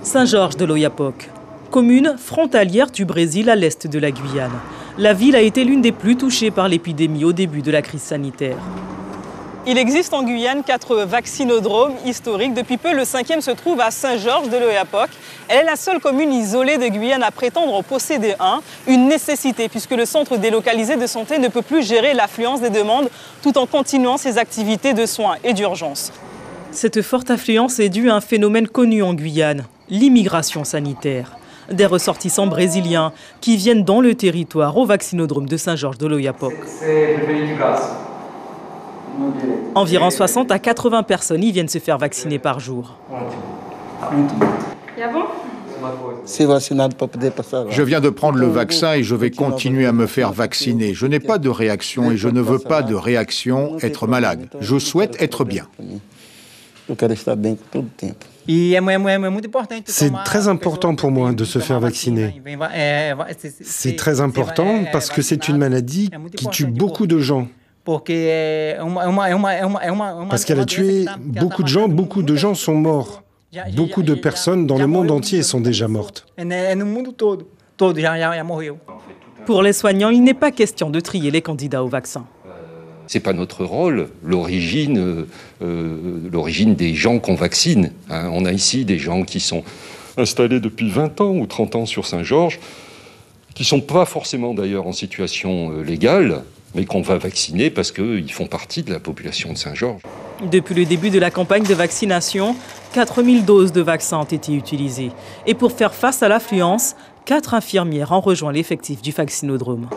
Saint-Georges de l'Oyapock, commune frontalière du Brésil à l'est de la Guyane. La ville a été l'une des plus touchées par l'épidémie au début de la crise sanitaire. Il existe en Guyane 4 vaccinodromes historiques. Depuis peu, le 5e se trouve à Saint-Georges de l'Oyapock. Elle est la seule commune isolée de Guyane à prétendre en posséder un. Une nécessité puisque le centre délocalisé de santé ne peut plus gérer l'affluence des demandes tout en continuant ses activités de soins et d'urgence. Cette forte affluence est due à un phénomène connu en Guyane, l'immigration sanitaire. Des ressortissants brésiliens qui viennent dans le territoire au vaccinodrome de Saint-Georges de l'Oyapock. Environ 60 à 80 personnes y viennent se faire vacciner par jour. Je viens de prendre le vaccin et je vais continuer à me faire vacciner. Je n'ai pas de réaction et je ne veux pas de réaction, être malade. Je souhaite être bien. C'est très important pour moi de se faire vacciner. C'est très important parce que c'est une maladie qui tue beaucoup de gens. Parce qu'elle a tué beaucoup de gens sont morts. Beaucoup de personnes dans le monde entier sont déjà mortes. Pour les soignants, il n'est pas question de trier les candidats au vaccin. Ce n'est pas notre rôle, l'origine des gens qu'on vaccine. On a ici des gens qui sont installés depuis 20 ans ou 30 ans sur Saint-Georges, qui ne sont pas forcément d'ailleurs en situation légale, mais qu'on va vacciner parce qu'ils font partie de la population de Saint-Georges. Depuis le début de la campagne de vaccination, 4000 doses de vaccins ont été utilisées. Et pour faire face à l'affluence, 4 infirmières ont rejoint l'effectif du vaccinodrome.